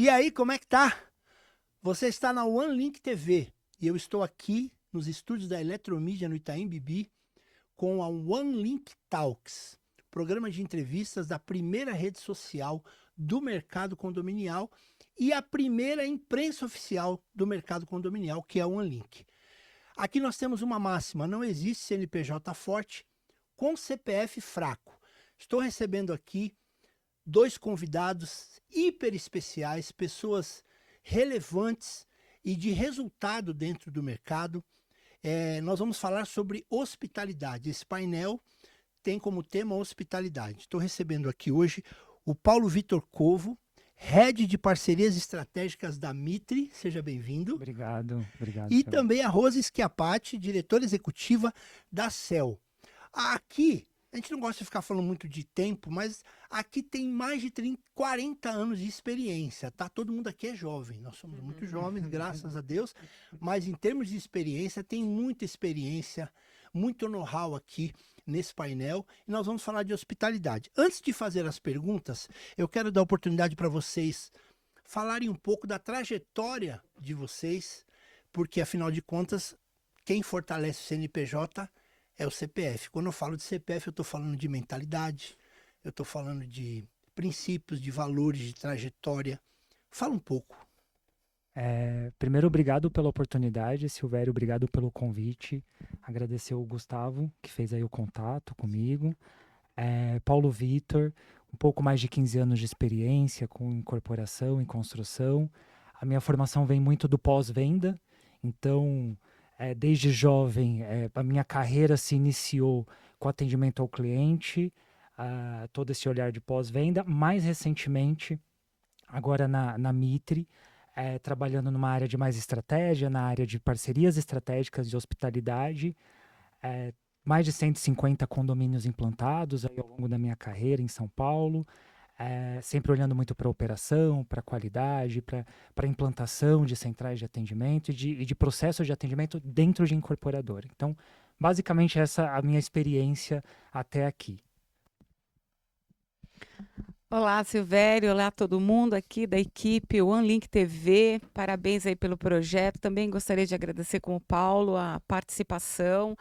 E aí, como é que tá? Você está na OneLink TV e eu estou aqui nos estúdios da Eletromídia no Itaim Bibi com a OneLink Talks, programa de entrevistas da primeira rede social do mercado condominial e a primeira imprensa oficial do mercado condominial, que é a OneLink. Aqui nós temos uma máxima: não existe CNPJ forte com CPF fraco. Estou recebendo aqui dois convidados hiper especiais, pessoas relevantes e de resultado dentro do mercado. Nós vamos falar sobre hospitalidade. Esse painel tem como tema hospitalidade. Estou recebendo aqui hoje o Paulo Vitor Covo, Head de Parcerias Estratégicas da Mitre. Seja bem-vindo. Obrigado, E Silvio. também a Rose Schiapati, diretora executiva da CEL. Aqui, a gente não gosta de ficar falando muito de tempo, mas aqui tem mais de 40 anos de experiência, tá? Todo mundo aqui é jovem, nós somos muito jovens, graças a Deus, mas em termos de experiência, tem muita experiência, muito know-how aqui nesse painel, e nós vamos falar de hospitalidade. Antes de fazer as perguntas, eu quero dar oportunidade para vocês falarem um pouco da trajetória de vocês, porque afinal de contas, quem fortalece o CNPJ é o CPF. Quando eu falo de CPF, eu estou falando de mentalidade, eu estou falando de princípios, de valores, de trajetória. Fala um pouco. Primeiro, obrigado pela oportunidade, Silvério, obrigado pelo convite. Agradecer o Gustavo, que fez aí o contato comigo. Paulo Vitor, um pouco mais de 15 anos de experiência com incorporação e construção. A minha formação vem muito do pós-venda, então, desde jovem, a minha carreira se iniciou com atendimento ao cliente, todo esse olhar de pós-venda. Mais recentemente, agora na Mitre, trabalhando numa área de mais estratégia, na área de parcerias estratégicas de hospitalidade, mais de 150 condomínios implantados aí ao longo da minha carreira em São Paulo, sempre olhando muito para a operação, para a qualidade, para a implantação de centrais de atendimento e de processos de atendimento dentro de incorporadora. Então, basicamente essa é a minha experiência até aqui. Olá, Silvério. Olá, todo mundo aqui da equipe OneLink TV. Parabéns aí pelo projeto. Também gostaria de agradecer com o Paulo a participação.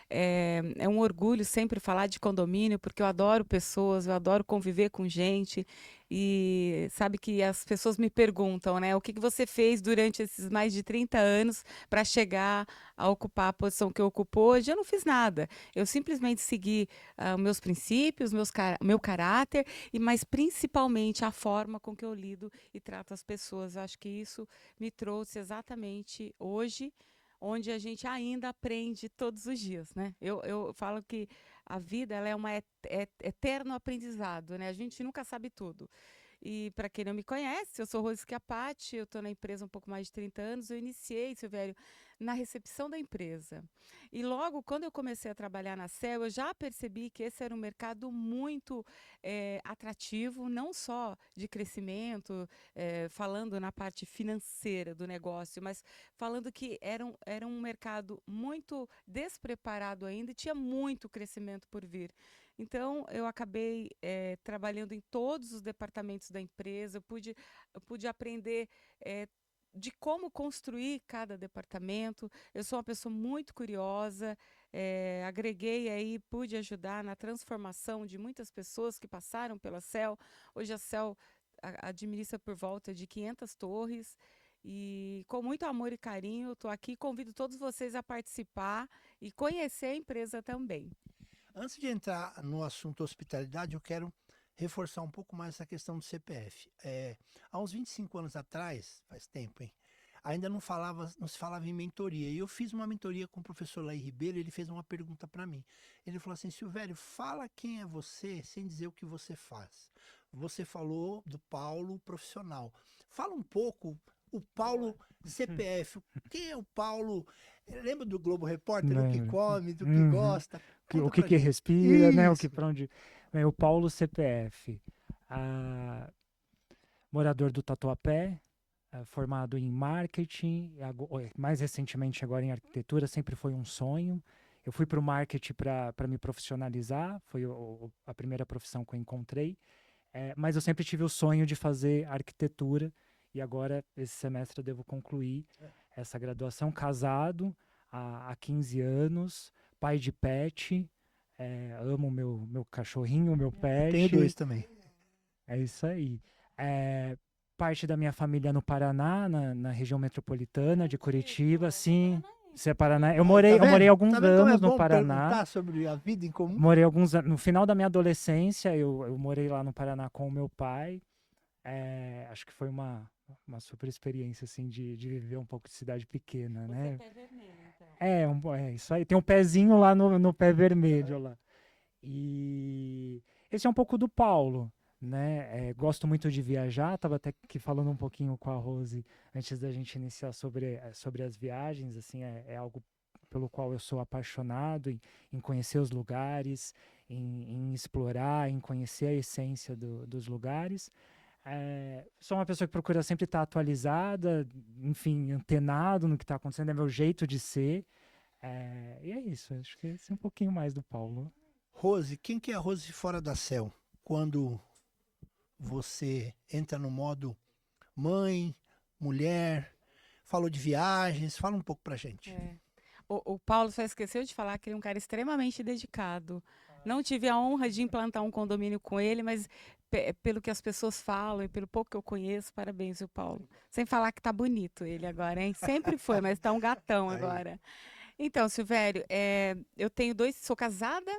É um orgulho sempre falar de condomínio, porque eu adoro pessoas, eu adoro conviver com gente. E sabe que as pessoas me perguntam, né? O que você fez durante esses mais de 30 anos para chegar a ocupar a posição que eu ocupo hoje? Eu não fiz nada. Eu simplesmente segui meus princípios, meu caráter, mas principalmente a forma com que eu lido e trato as pessoas. Eu acho que isso me trouxe exatamente hoje onde a gente ainda aprende todos os dias, né? Eu falo que a vida ela é um eterno aprendizado, né? A gente nunca sabe tudo. E para quem não me conhece, eu sou Rose Schiapati, eu estou na empresa há um pouco mais de 30 anos. Eu iniciei, Silvério, na recepção da empresa. E logo, quando eu comecei a trabalhar na CEL, eu já percebi que esse era um mercado muito atrativo, não só de crescimento, falando na parte financeira do negócio, mas falando que era um mercado muito despreparado ainda e tinha muito crescimento por vir. Então, eu acabei trabalhando em todos os departamentos da empresa, eu pude aprender de como construir cada departamento. Eu sou uma pessoa muito curiosa, agreguei aí, pude ajudar na transformação de muitas pessoas que passaram pela CEL. Hoje a CEL administra por volta de 500 torres. E com muito amor e carinho, estou aqui. Convido todos vocês a participar e conhecer a empresa também. Antes de entrar no assunto hospitalidade, eu quero reforçar um pouco mais essa questão do CPF. Há uns 25 anos atrás, faz tempo, hein? Ainda não se falava em mentoria. E eu fiz uma mentoria com o professor Laí Ribeiro, ele fez uma pergunta para mim. Ele falou assim: Silvério, fala quem é você sem dizer o que você faz. Você falou do Paulo profissional. Fala um pouco o Paulo CPF. Quem é o Paulo? Lembra do Globo Repórter? O que Lembro. come, do que Uhum. gosta? O Conta que pra que gente. respira, né? O que Isso. para onde. O Paulo CPF, morador do Tatuapé, formado em marketing, mais recentemente agora em arquitetura, sempre foi um sonho. Eu fui para o marketing para me profissionalizar, foi a primeira profissão que eu encontrei, mas eu sempre tive o sonho de fazer arquitetura e agora, esse semestre, eu devo concluir essa graduação, casado há 15 anos, pai de pet, amo meu cachorrinho, meu Tenho pet, 2 também. é isso aí. Parte da minha família no Paraná, na região metropolitana de Curitiba, sim. Você é Paraná? Eu Aí, morei Tá alguns vendo como é anos no bom Paraná. perguntar sobre a vida em comum? Morei alguns anos. No final da minha adolescência, eu morei lá no Paraná com o meu pai. Acho que foi uma super experiência, assim, de viver um pouco de cidade pequena, né? Pé vermelho, então. É isso aí. Tem um pezinho lá no pé vermelho lá. E esse é um pouco do Paulo, né? Gosto muito de viajar. Tava até aqui falando um pouquinho com a Rose antes da gente iniciar sobre as viagens. Assim, é algo pelo qual eu sou apaixonado em conhecer os lugares, em explorar, em conhecer a essência dos lugares. Sou uma pessoa que procura sempre estar atualizada, enfim, antenado no que está acontecendo, é meu jeito de ser. E é isso, acho que esse é um pouquinho mais do Paulo. Rose, quem que é a Rose fora da Cell? Quando você entra no modo mãe, mulher, falou de viagens, fala um pouco pra gente. O Paulo só esqueceu de falar que ele é um cara extremamente dedicado. Não tive a honra de implantar um condomínio com ele, mas pelo que as pessoas falam e pelo pouco que eu conheço, parabéns, viu, Paulo? Sem falar que tá bonito ele agora, hein? Sempre foi, mas tá um gatão Aí. agora. Então, Silvério, eu tenho sou casada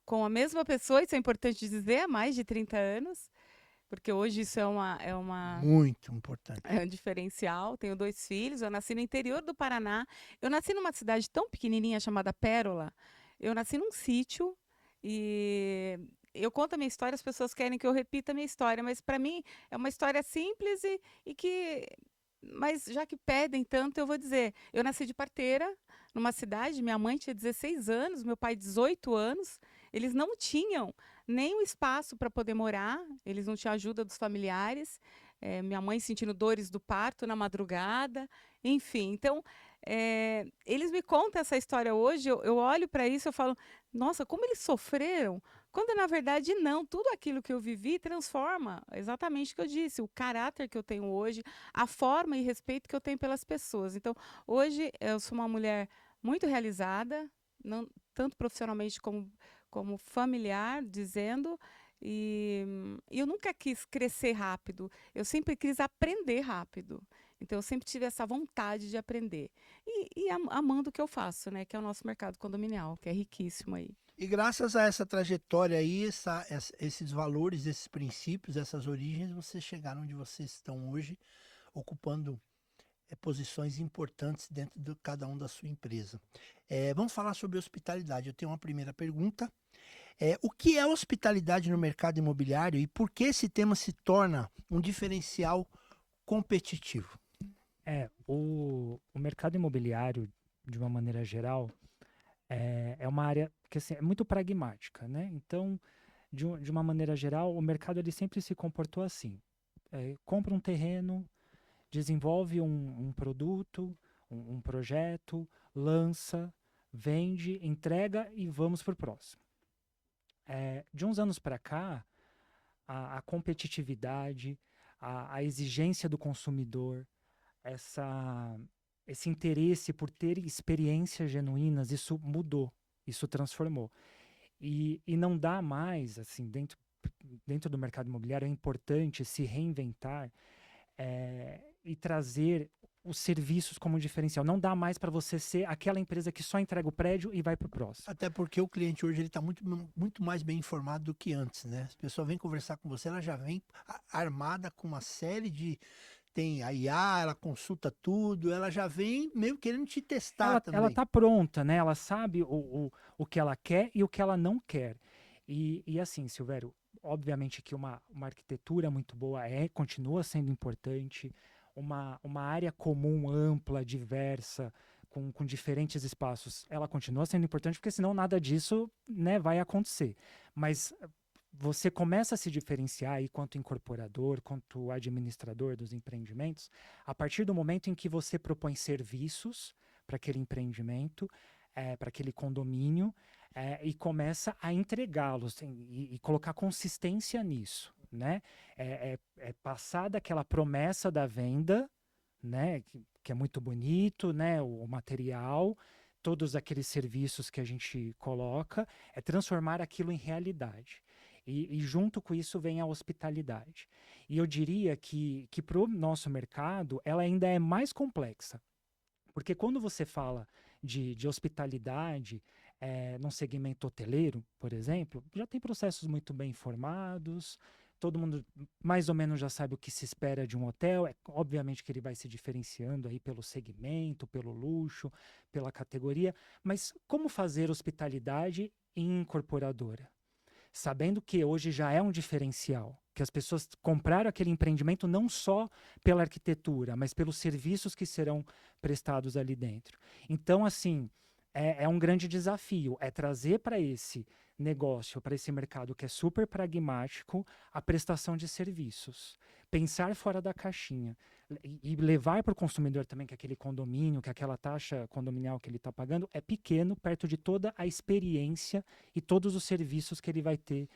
com a mesma pessoa, isso é importante dizer, há mais de 30 anos, porque hoje isso Muito importante. é um diferencial. Tenho 2 filhos, eu nasci no interior do Paraná. Eu nasci numa cidade tão pequenininha chamada Pérola. Eu nasci num sítio e eu conto a minha história, as pessoas querem que eu repita a minha história, mas para mim é uma história simples e que mas já que pedem tanto, eu vou dizer. Eu nasci de parteira numa cidade, minha mãe tinha 16 anos, meu pai 18 anos. Eles não tinham nem o espaço para poder morar, eles não tinham ajuda dos familiares. Minha mãe sentindo dores do parto na madrugada, enfim. Então, eles me contam essa história hoje, eu olho para isso e falo, nossa, como eles sofreram, quando na verdade não, tudo aquilo que eu vivi transforma, exatamente o que eu disse, o caráter que eu tenho hoje, a forma e respeito que eu tenho pelas pessoas. Então, hoje eu sou uma mulher muito realizada, não, tanto profissionalmente como familiar, dizendo, e eu nunca quis crescer rápido, eu sempre quis aprender rápido. Então, eu sempre tive essa vontade de aprender. E amando o que eu faço, né? Que é o nosso mercado condominial, que é riquíssimo aí. E graças a essa trajetória aí, esses valores, esses princípios, essas origens, vocês chegaram onde vocês estão hoje, ocupando posições importantes dentro de cada um da sua empresa. Vamos falar sobre hospitalidade. Eu tenho uma primeira pergunta. O que é hospitalidade no mercado imobiliário e por que esse tema se torna um diferencial competitivo? O mercado imobiliário, de uma maneira geral, é uma área que assim, é muito pragmática, né? Então, de uma maneira geral, o mercado ele sempre se comportou assim. Compra um terreno, desenvolve um produto, um projeto, lança, vende, entrega e vamos para o próximo. De uns anos para cá, a competitividade, a exigência do consumidor, esse interesse por ter experiências genuínas, isso mudou, isso transformou. E não dá mais, assim, dentro do mercado imobiliário, é importante se reinventar e trazer os serviços como diferencial. Não dá mais para você ser aquela empresa que só entrega o prédio e vai para o próximo. Até porque o cliente hoje ele está muito mais bem informado do que antes, né? A pessoa vem conversar com você, ela já vem armada com uma série de... Tem a IA, ela consulta tudo, ela já vem meio querendo te testar também. Ela está pronta, né? Ela sabe o que ela quer e o que ela não quer. E assim, Silvério, obviamente que uma arquitetura muito boa continua sendo importante, uma área comum, ampla, diversa, com diferentes espaços, ela continua sendo importante, porque senão nada disso, né, vai acontecer. Mas você começa a se diferenciar aí quanto incorporador, quanto administrador dos empreendimentos, a partir do momento em que você propõe serviços para aquele empreendimento, para aquele condomínio, e começa a entregá-los e colocar consistência nisso. né? É passada aquela promessa da venda, né? Que é muito bonito, né? O material, todos aqueles serviços que a gente coloca, é transformar aquilo em realidade. E junto com isso vem a hospitalidade. E eu diria que para o nosso mercado, ela ainda é mais complexa. Porque quando você fala de hospitalidade num segmento hoteleiro, por exemplo, já tem processos muito bem informados, todo mundo mais ou menos já sabe o que se espera de um hotel. Obviamente que ele vai se diferenciando aí pelo segmento, pelo luxo, pela categoria, mas como fazer hospitalidade em incorporadora? Sabendo que hoje já é um diferencial, que as pessoas compraram aquele empreendimento não só pela arquitetura, mas pelos serviços que serão prestados ali dentro. Então, assim, é um grande desafio, é trazer para esse negócio, para esse mercado que é super pragmático, a prestação de serviços. Pensar fora da caixinha e levar para o consumidor também que aquele condomínio, que aquela taxa condominial que ele está pagando é pequeno, perto de toda a experiência e todos os serviços que ele vai ter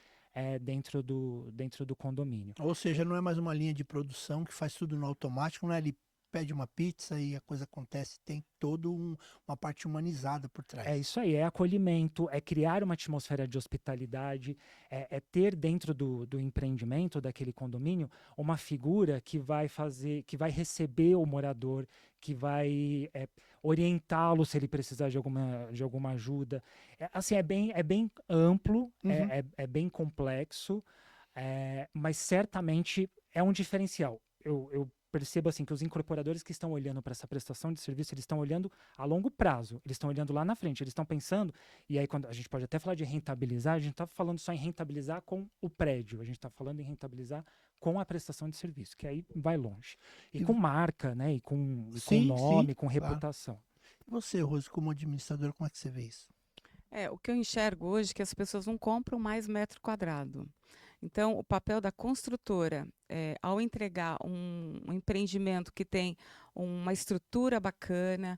dentro do condomínio. Ou seja, não é mais uma linha de produção que faz tudo no automático, não é? Ele pede uma pizza e a coisa acontece, tem toda uma parte humanizada por trás. É isso aí, é acolhimento, é criar uma atmosfera de hospitalidade, é ter dentro do empreendimento daquele condomínio uma figura que vai receber o morador, que vai orientá-lo se ele precisar de alguma ajuda. Assim, é bem amplo, é bem complexo, mas certamente é um diferencial. Eu percebo assim que os incorporadores que estão olhando para essa prestação de serviço, eles estão olhando a longo prazo, eles estão olhando lá na frente, eles estão pensando, e aí quando a gente pode até falar de rentabilizar, a gente está falando só em rentabilizar com o prédio, a gente está falando em rentabilizar com a prestação de serviço, que aí vai longe. E com marca, né? E com nome, com reputação. Claro. E você, Rose, como administrador, como é que você vê isso? O que eu enxergo hoje é que as pessoas não compram mais metro quadrado. Então, o papel da construtora, ao entregar um empreendimento que tem uma estrutura bacana,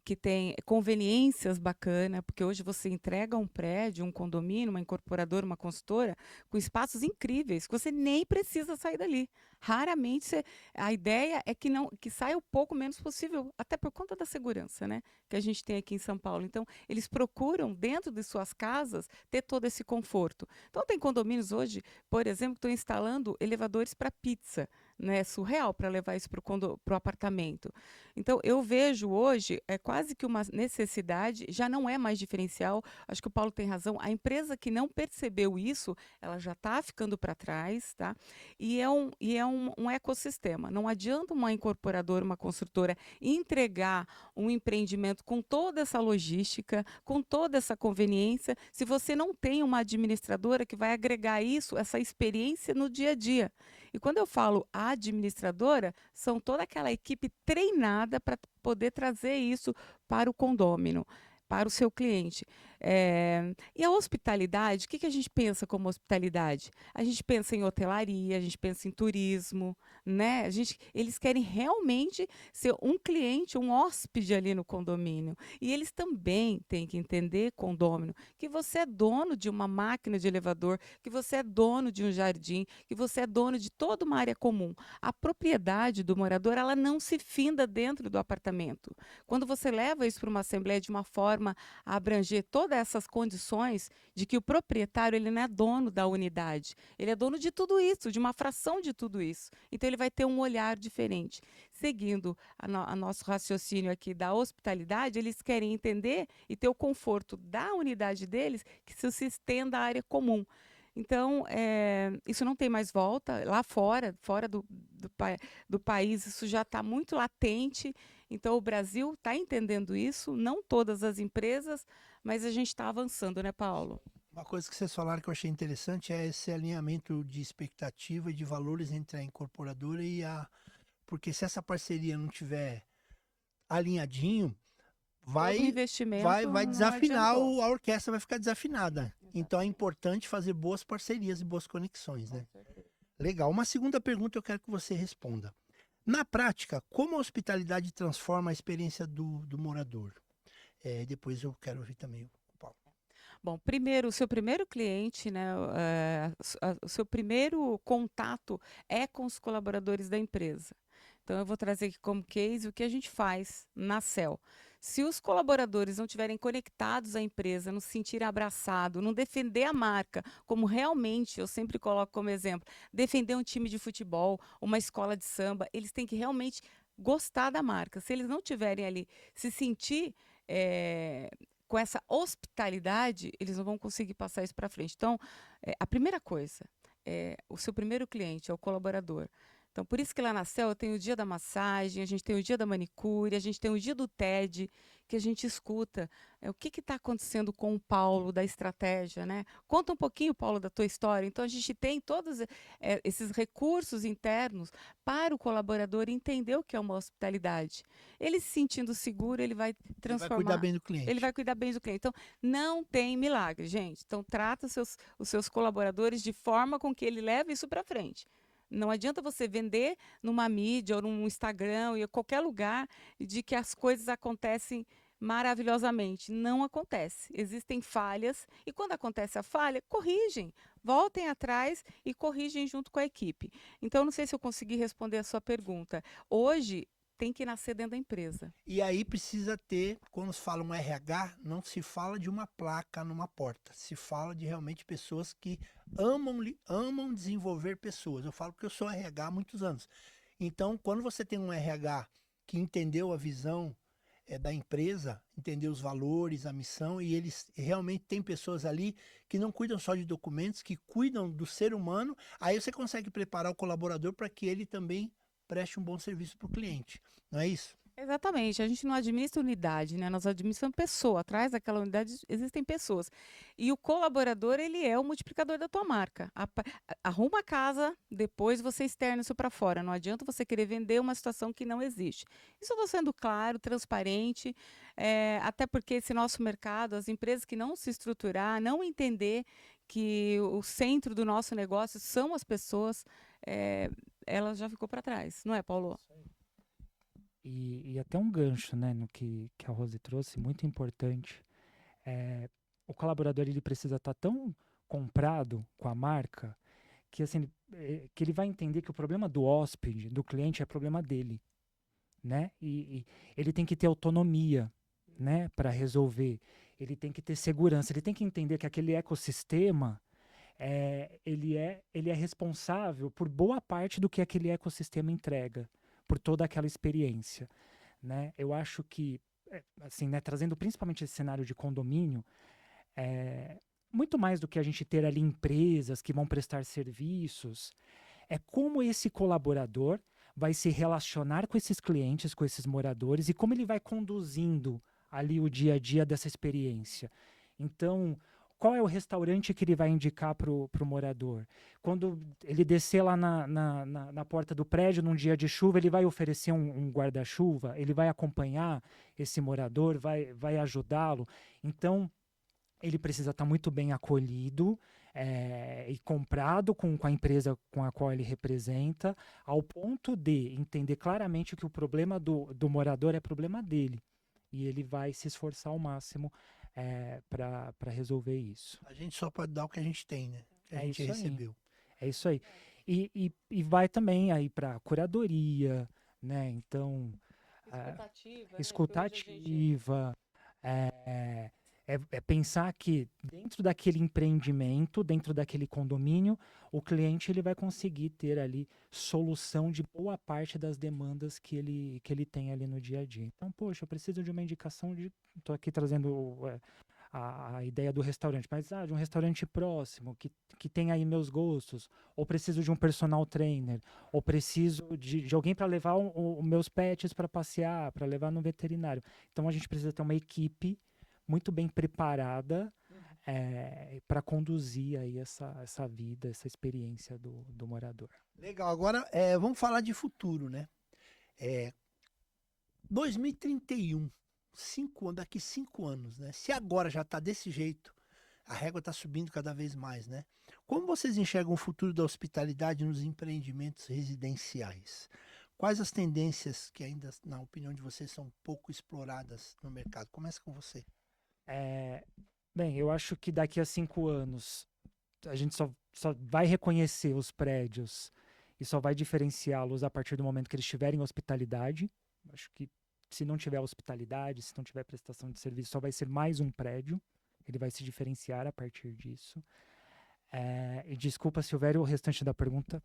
que tem conveniências bacanas, porque hoje você entrega um prédio, um condomínio, uma incorporadora, uma consultora, com espaços incríveis, que você nem precisa sair dali. Raramente a ideia é que saia o pouco menos possível, até por conta da segurança, né, que a gente tem aqui em São Paulo. Então, eles procuram, dentro de suas casas, ter todo esse conforto. Então, tem condomínios hoje, por exemplo, que estão instalando elevadores para pizza, né, surreal para levar isso para o apartamento. Então, eu vejo hoje, quase que uma necessidade, já não é mais diferencial. Acho que o Paulo tem razão. A empresa que não percebeu isso, ela já está ficando para trás, tá? E é um ecossistema. Não adianta uma incorporadora, uma construtora entregar um empreendimento com toda essa logística, com toda essa conveniência, se você não tem uma administradora que vai agregar isso, essa experiência no dia a dia. E quando eu falo administradora, são toda aquela equipe treinada para poder trazer isso para o condômino, para o seu cliente. E a hospitalidade, o que a gente pensa como hospitalidade? A gente pensa em hotelaria, a gente pensa em turismo, né? Eles querem realmente ser um cliente, um hóspede ali no condomínio. E eles também têm que entender, condômino, que você é dono de uma máquina de elevador, que você é dono de um jardim, que você é dono de toda uma área comum. A propriedade do morador, ela não se finda dentro do apartamento. Quando você leva isso para uma assembleia de uma forma a abranger todas essas condições de que o proprietário ele não é dono da unidade, ele é dono de tudo isso, de uma fração de tudo isso. Então ele vai ter um olhar diferente. Seguindo a nosso raciocínio aqui da hospitalidade, eles querem entender e ter o conforto da unidade deles que se estenda à área comum. Então, isso não tem mais volta. Lá fora do país, isso já está muito latente. Então, o Brasil está entendendo isso, não todas as empresas, mas a gente está avançando, né, Paulo? Uma coisa que vocês falaram que eu achei interessante é esse alinhamento de expectativa e de valores entre a incorporadora e a... Porque se essa parceria não tiver alinhadinho, vai desafinar, a orquestra vai ficar desafinada. Exatamente. Então é importante fazer boas parcerias e boas conexões, né? Legal. Uma segunda pergunta eu quero que você responda. Na prática, como a hospitalidade transforma a experiência do morador? Depois eu quero ouvir também o Paulo. Bom, primeiro, o seu primeiro cliente, né, o seu primeiro contato é com os colaboradores da empresa. Então, eu vou trazer aqui como case o que a gente faz na Cell. Se os colaboradores não estiverem conectados à empresa, não se sentirem abraçados, não defender a marca, como realmente eu sempre coloco como exemplo, defender um time de futebol, uma escola de samba, eles têm que realmente gostar da marca. Se eles não tiverem ali, se sentir eh, com essa hospitalidade, eles não vão conseguir passar isso para frente. Então, a primeira coisa, o seu primeiro cliente é o colaborador. Então, por isso que lá na Cel tem o dia da massagem, a gente tem o dia da manicure, a gente tem o dia do TED, que a gente escuta o que está acontecendo com o Paulo da estratégia, né? Conta um pouquinho, Paulo, da tua história. Então, a gente tem todos esses recursos internos para o colaborador entender o que é uma hospitalidade. Ele se sentindo seguro, ele vai Ele vai transformar. cuidar bem do Ele cliente. vai cuidar bem do cliente. Então, não tem milagre, gente. Então, trata os seus colaboradores de forma com que ele leve isso para frente. Não adianta você vender numa mídia ou num Instagram ou em qualquer lugar de que as coisas acontecem maravilhosamente. Não acontece. Existem falhas e quando acontece a falha, corrigem. Voltem atrás e corrigem junto com a equipe. Então, não sei se eu consegui responder a sua pergunta. Hoje, tem que nascer dentro da empresa. E aí precisa ter, quando se fala um RH, não se fala de uma placa numa porta. Se fala de realmente pessoas que amam desenvolver pessoas. Eu falo porque eu sou RH há muitos anos. Então, quando você tem um RH que entendeu a visão da empresa, entendeu os valores, a missão, e eles realmente têm pessoas ali que não cuidam só de documentos, que cuidam do ser humano, aí você consegue preparar o colaborador para que ele também preste um bom serviço para o cliente. Não é isso? Exatamente, a gente não administra unidade, né? Nós administramos pessoa. Atrás daquela unidade existem pessoas. E o colaborador, ele é o multiplicador da tua marca. Arruma a casa, depois você externa isso para fora. Não adianta você querer vender uma situação que não existe. Isso eu estou sendo claro, transparente, até porque esse nosso mercado, as empresas que não se estruturar, não entender que o centro do nosso negócio são as pessoas, ela já ficou para trás, não é, Paulo? E até um gancho, né, no que a Rose trouxe, muito importante. O colaborador ele precisa estar tão comprado com a marca que assim que ele vai entender que o problema do hóspede, do cliente, é problema dele, né? E ele tem que ter autonomia, né, para resolver. Ele tem que ter segurança. Ele tem que entender que aquele ecossistema ele é responsável por boa parte do que aquele ecossistema entrega, por toda aquela experiência, né? Eu acho que, assim, né, trazendo principalmente esse cenário de condomínio, muito mais do que a gente ter ali empresas que vão prestar serviços, é como esse colaborador vai se relacionar com esses clientes, com esses moradores e como ele vai conduzindo ali o dia a dia dessa experiência. Então, qual é o restaurante que ele vai indicar para o morador? Quando ele descer lá na porta do prédio num dia de chuva, ele vai oferecer um guarda-chuva, ele vai acompanhar esse morador, vai ajudá-lo. Então, ele precisa estar muito bem acolhido e comprado com a empresa com a qual ele representa, ao ponto de entender claramente que o problema do morador é problema dele. E ele vai se esforçar ao máximo para resolver isso. A gente só pode dar o que a gente tem, né? Que a É gente isso aí. recebeu. É isso aí. E vai também aí para curadoria, né? Então, escutativa, é pensar que dentro daquele empreendimento, dentro daquele condomínio, o cliente ele vai conseguir ter ali solução de boa parte das demandas que ele tem ali no dia a dia. Então, poxa, eu preciso de uma indicação de... Estou aqui trazendo a ideia do restaurante, mas de um restaurante próximo, que tem aí meus gostos, ou preciso de um personal trainer, ou preciso de alguém para levar os meus pets para passear, para levar no veterinário. Então, a gente precisa ter uma equipe muito bem preparada para conduzir aí essa vida, essa experiência do morador. Legal. Agora, vamos falar de futuro, né? 2031, daqui 5 anos, né? Se agora já está desse jeito, a régua está subindo cada vez mais, né? Como vocês enxergam o futuro da hospitalidade nos empreendimentos residenciais? Quais as tendências que ainda, na opinião de vocês, são pouco exploradas no mercado? Começa com você. Bem, eu acho que daqui a 5 anos a gente só vai reconhecer os prédios e só vai diferenciá-los a partir do momento que eles tiverem hospitalidade. Acho que se não tiver hospitalidade, se não tiver prestação de serviço, só vai ser mais um prédio. Ele vai se diferenciar a partir disso. E desculpa, Silvério, o restante da pergunta.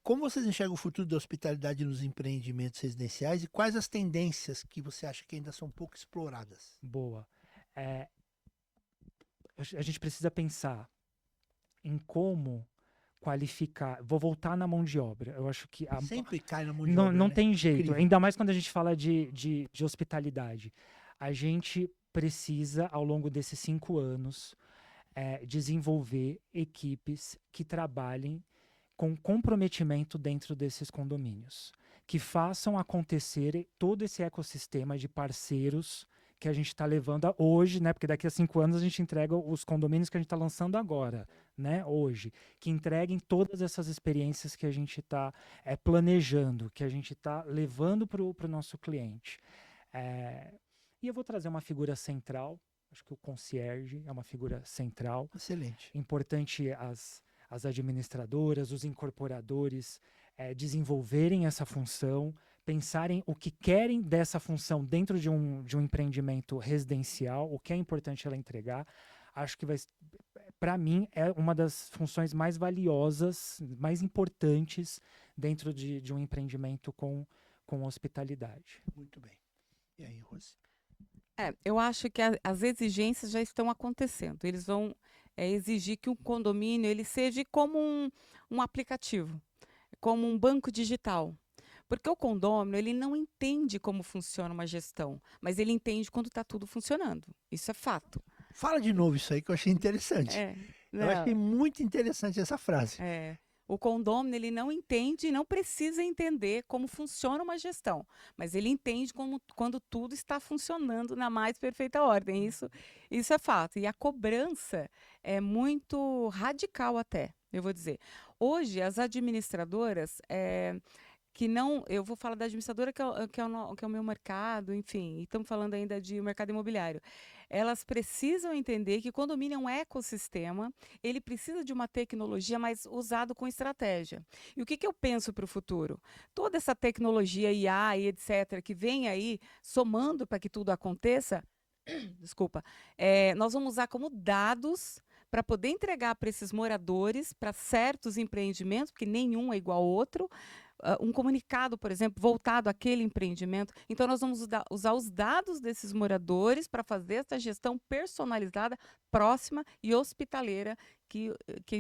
Como vocês enxergam o futuro da hospitalidade nos empreendimentos residenciais e quais as tendências que você acha que ainda são pouco exploradas? Boa. A gente precisa pensar em como qualificar. Vou voltar na mão de obra. Eu acho que Sempre cai na mão de não, obra, não né? tem jeito. Incrível. Ainda mais quando a gente fala de hospitalidade. A gente precisa, ao longo desses 5 anos, desenvolver equipes que trabalhem com comprometimento dentro desses condomínios, que façam acontecer todo esse ecossistema de parceiros que a gente está levando hoje, né? Porque daqui a 5 anos a gente entrega os condomínios que a gente está lançando agora, né? Hoje, que entreguem todas essas experiências que a gente está planejando, que a gente está levando para o nosso cliente. E eu vou trazer uma figura central. Acho que o concierge é uma figura central. Excelente. Importante as administradoras, os incorporadores desenvolverem essa função, pensarem o que querem dessa função dentro de um empreendimento residencial, o que é importante ela entregar. Acho que para mim, é uma das funções mais valiosas, mais importantes dentro de um empreendimento com hospitalidade. Muito bem. E aí, Rose? Eu acho que as exigências já estão acontecendo. Eles vão exigir que um condomínio ele seja como um aplicativo, como um banco digital. Porque o condômino ele não entende como funciona uma gestão, mas ele entende quando está tudo funcionando. Isso é fato. Fala de novo isso aí que eu achei interessante. Eu Não, achei muito interessante essa frase. O condômino ele não entende e não precisa entender como funciona uma gestão, mas ele entende quando tudo está funcionando na mais perfeita ordem. Isso é fato. E a cobrança é muito radical até, eu vou dizer. Hoje, as administradoras que não, eu vou falar da administradora que é o meu mercado, enfim, e estamos falando ainda de mercado imobiliário. Elas precisam entender que condomínio é um ecossistema, ele precisa de uma tecnologia, mas usado com estratégia. E o que eu penso para o futuro? Toda essa tecnologia IA e etc., que vem aí somando para que tudo aconteça, desculpa, nós vamos usar como dados para poder entregar para esses moradores, para certos empreendimentos, porque nenhum é igual ao outro, um comunicado, por exemplo, voltado àquele empreendimento. Então, nós vamos usar os dados desses moradores para fazer essa gestão personalizada, próxima e hospitaleira, que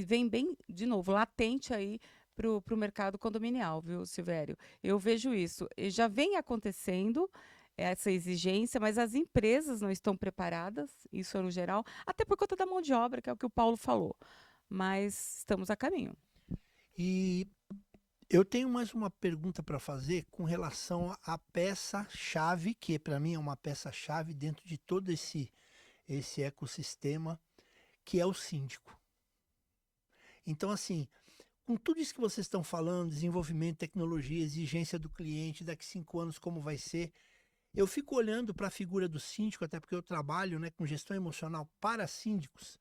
vem bem, de novo, latente aí para o mercado condominial, viu, Silvério? Eu vejo isso. E já vem acontecendo essa exigência, mas as empresas não estão preparadas, isso é no geral, até por conta da mão de obra, que é o que o Paulo falou. Mas estamos a caminho. E eu tenho mais uma pergunta para fazer com relação à peça-chave, que para mim é uma peça-chave dentro de todo esse ecossistema, que é o síndico. Então, assim, com tudo isso que vocês estão falando, desenvolvimento, tecnologia, exigência do cliente, daqui 5 anos como vai ser, eu fico olhando para a figura do síndico, até porque eu trabalho, né, com gestão emocional para síndicos,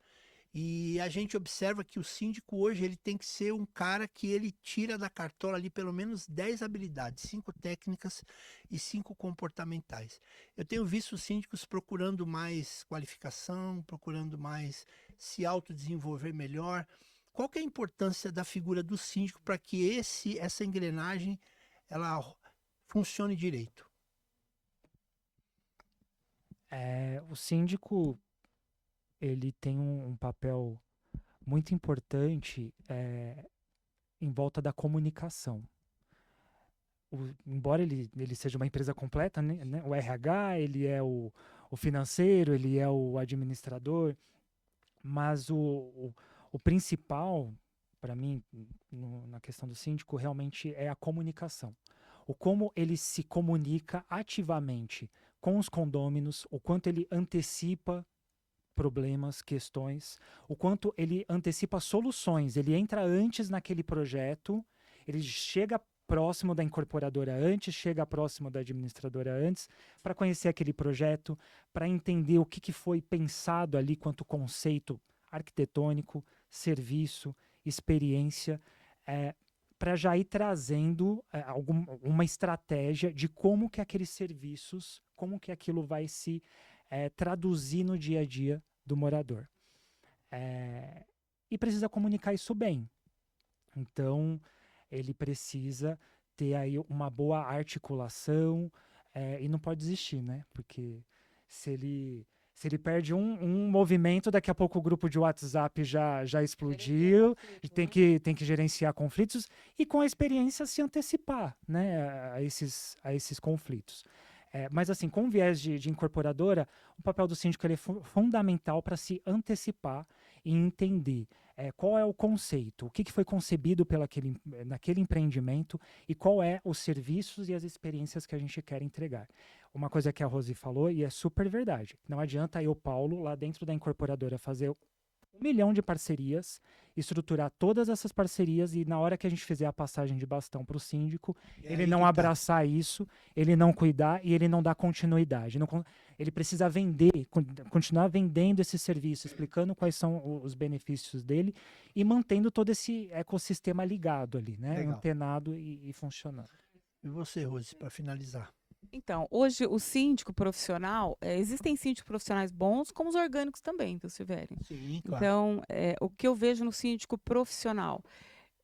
e a gente observa que o síndico hoje ele tem que ser um cara que ele tira da cartola ali pelo menos 10 habilidades, 5 técnicas e 5 comportamentais. Eu tenho visto os síndicos procurando mais qualificação, procurando mais se autodesenvolver melhor. Qual que é a importância da figura do síndico para que essa engrenagem ela funcione direito? O síndico ele tem um papel muito importante em volta da comunicação. Embora ele seja uma empresa completa, né, o RH, ele é o financeiro, ele é o administrador, mas o principal, para mim, na questão do síndico, realmente é a comunicação. O como ele se comunica ativamente com os condôminos, o quanto ele antecipa problemas, questões, o quanto ele antecipa soluções, ele entra antes naquele projeto, ele chega próximo da incorporadora antes, chega próximo da administradora antes, para conhecer aquele projeto, para entender o que foi pensado ali quanto conceito arquitetônico, serviço, experiência, para já ir trazendo uma estratégia de como que aqueles serviços, como que aquilo vai se traduzir no dia a dia do morador. E precisa comunicar isso bem. Então, ele precisa ter aí uma boa articulação e não pode desistir, né? Porque se ele perde um movimento, daqui a pouco o grupo de WhatsApp já explodiu, tem que gerenciar conflitos e com a experiência se antecipar, né, a esses conflitos. Mas assim, com viés de incorporadora, o papel do síndico ele é fundamental para se antecipar e entender qual é o conceito, o que foi concebido naquele empreendimento e qual é os serviços e as experiências que a gente quer entregar. Uma coisa que a Rose falou, e é super verdade, não adianta eu, Paulo, lá dentro da incorporadora, fazer 1 milhão de parcerias, estruturar todas essas parcerias e na hora que a gente fizer a passagem de bastão para o síndico, ele não abraçar isso, ele não cuidar e ele não dar continuidade. Ele precisa vender, continuar vendendo esse serviço, explicando quais são os benefícios dele e mantendo todo esse ecossistema ligado ali, né? Antenado e funcionando. E você, Rose, para finalizar? Então, hoje o síndico profissional, existem síndicos profissionais bons, como os orgânicos também, viu, Silvério? Sim, claro. Então, o que eu vejo no síndico profissional,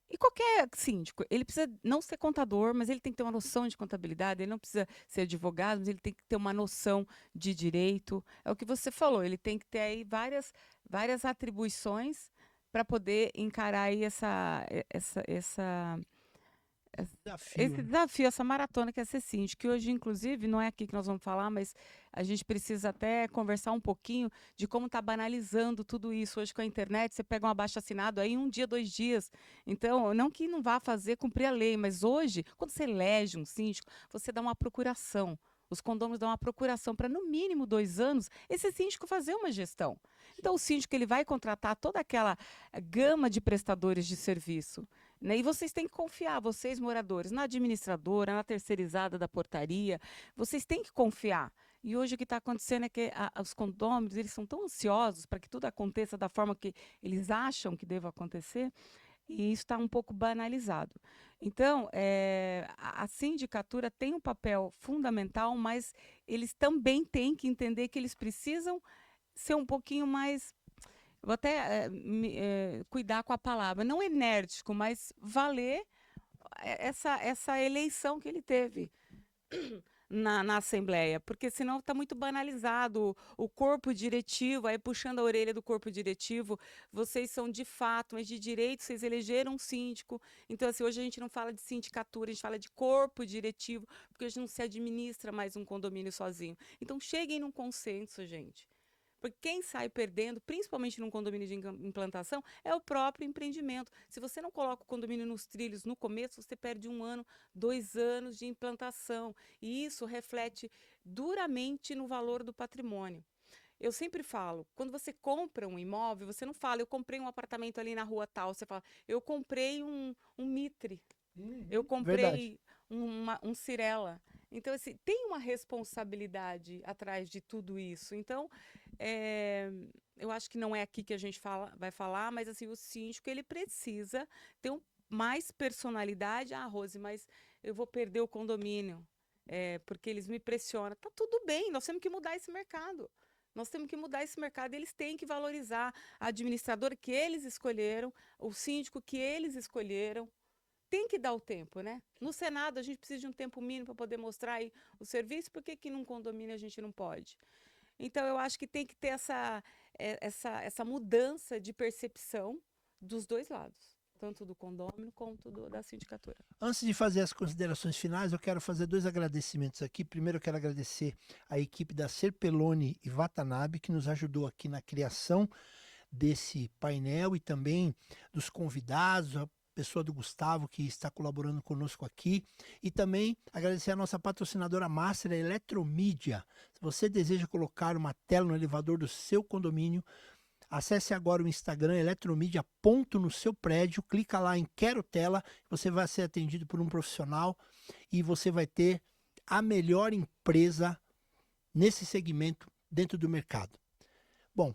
e qualquer síndico, ele precisa não ser contador, mas ele tem que ter uma noção de contabilidade, ele não precisa ser advogado, mas ele tem que ter uma noção de direito. É o que você falou, ele tem que ter aí várias atribuições para poder encarar aí esse desafio, essa maratona que é ser síndico, que hoje, inclusive, não é aqui que nós vamos falar, mas a gente precisa até conversar um pouquinho de como está banalizando tudo isso. Hoje, com a internet, você pega um abaixo-assinado aí 1 dia, 2 dias. Então, não que não vá fazer cumprir a lei, mas hoje, quando você elege um síndico, você dá uma procuração. Os condôminos dão uma procuração para, no mínimo, 2 anos, esse síndico fazer uma gestão. Então, o síndico ele vai contratar toda aquela gama de prestadores de serviço. Né? E vocês têm que confiar, vocês moradores, na administradora, na terceirizada da portaria, vocês têm que confiar. E hoje o que está acontecendo é que os condôminos eles são tão ansiosos para que tudo aconteça da forma que eles acham que deva acontecer, e isso está um pouco banalizado. Então, a sindicatura tem um papel fundamental, mas eles também têm que entender que eles precisam ser um pouquinho mais... Vou até cuidar com a palavra, não enérgico, mas valer essa eleição que ele teve na Assembleia, porque senão está muito banalizado o corpo diretivo, aí puxando a orelha do corpo diretivo, vocês são de fato, mas de direito vocês elegeram um síndico, então assim, hoje a gente não fala de sindicatura, a gente fala de corpo diretivo, porque hoje não se administra mais um condomínio sozinho. Então cheguem num consenso, gente. Porque quem sai perdendo, principalmente num condomínio de implantação, é o próprio empreendimento. Se você não coloca o condomínio nos trilhos no começo, você perde 1 ano, 2 anos de implantação. E isso reflete duramente no valor do patrimônio. Eu sempre falo, quando você compra um imóvel, você não fala, eu comprei um apartamento ali na rua tal. Você fala, eu comprei um Mitre. Eu comprei um Cirela. Então, assim, tem uma responsabilidade atrás de tudo isso. Então, eu acho que não é aqui que a gente vai falar, mas assim, o síndico ele precisa ter mais personalidade. Ah, Rose, mas eu vou perder o condomínio, porque eles me pressionam. Tá tudo bem, nós temos que mudar esse mercado. Nós temos que mudar esse mercado, eles têm que valorizar a administradora que eles escolheram, o síndico que eles escolheram. Tem que dar o tempo, né? No Senado, a gente precisa de um tempo mínimo para poder mostrar aí o serviço, por que num condomínio a gente não pode? Então, eu acho que tem que ter essa mudança de percepção dos dois lados, tanto do condômino quanto da sindicatura. Antes de fazer as considerações finais, eu quero fazer 2 agradecimentos aqui. Primeiro, eu quero agradecer a equipe da Serpelloni e Watanabe, que nos ajudou aqui na criação desse painel e também dos convidados, a pessoa do Gustavo, que está colaborando conosco aqui. E também agradecer a nossa patrocinadora Master, a Eletromídia. Se você deseja colocar uma tela no elevador do seu condomínio, Acesse agora o Instagram Eletromídia ponto no seu prédio, clica lá em Quero Tela, você vai ser atendido por um profissional e você vai ter a melhor empresa nesse segmento dentro do mercado. Bom,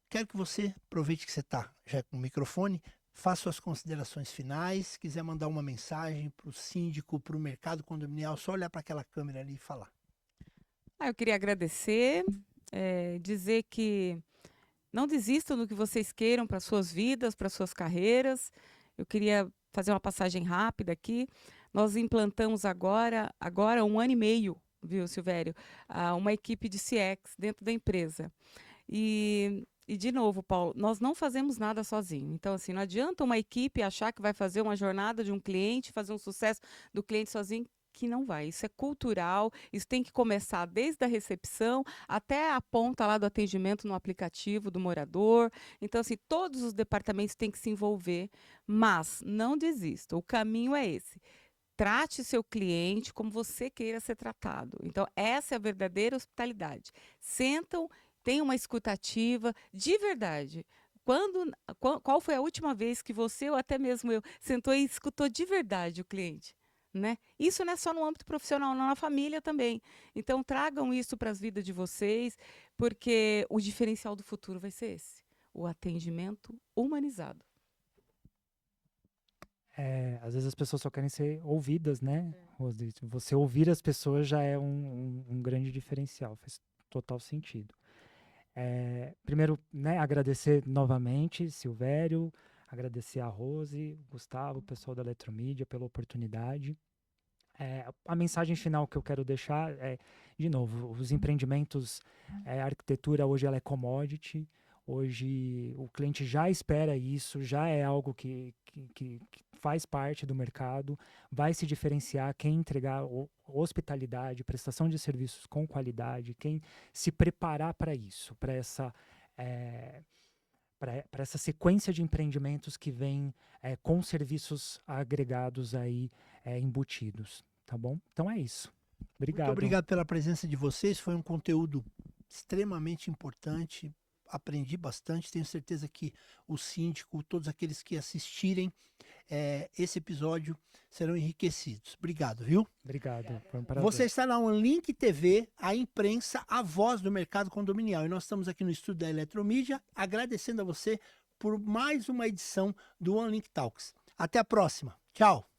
quero que você aproveite que você está já com o microfone, faça suas considerações finais, se quiser mandar uma mensagem para o síndico, para o mercado condominial, só olhar para aquela câmera ali e falar. Eu queria agradecer, dizer que não desistam do que vocês queiram para suas vidas, para suas carreiras. Eu queria fazer uma passagem rápida aqui. Nós implantamos agora 1 ano e meio, viu, Silvério, uma equipe de CX dentro da empresa. E de novo, Paulo, nós não fazemos nada sozinho. Então, assim, não adianta uma equipe achar que vai fazer uma jornada de um cliente, fazer um sucesso do cliente sozinho, que não vai. Isso é cultural, isso tem que começar desde a recepção até a ponta lá do atendimento no aplicativo do morador. Então, assim, todos os departamentos têm que se envolver, mas não desista. O caminho é esse. Trate seu cliente como você queira ser tratado. Então, essa é a verdadeira hospitalidade. Sentam, tenham uma escutativa de verdade. Qual foi a última vez que você, ou até mesmo eu, sentou e escutou de verdade o cliente? Né? Isso não é só no âmbito profissional, não, na família também. Então, tragam isso para as vidas de vocês, porque o diferencial do futuro vai ser esse, o atendimento humanizado. Às vezes as pessoas só querem ser ouvidas, né, Rose? Você ouvir as pessoas já é um grande diferencial, faz total sentido. Primeiro, né, agradecer novamente, Silvério, agradecer a Rose, Gustavo, o pessoal da Eletromídia pela oportunidade. A mensagem final que eu quero deixar é, de novo, os empreendimentos, a arquitetura hoje ela é commodity, hoje o cliente já espera isso, já é algo que faz parte do mercado, vai se diferenciar quem entregar hospitalidade, prestação de serviços com qualidade, quem se preparar para isso, para essa sequência de empreendimentos que vem com serviços agregados aí embutidos, tá bom? Então é isso. Obrigado. Muito obrigado pela presença de vocês, foi um conteúdo extremamente importante, aprendi bastante, tenho certeza que o síndico, todos aqueles que assistirem esse episódio serão enriquecidos. Obrigado, viu? Obrigado, foi um prazer. Você está na OneLink TV, a imprensa, a voz do mercado condominial. E nós estamos aqui no estúdio da Eletromídia, agradecendo a você por mais uma edição do OneLink Talks. Até a próxima. Tchau.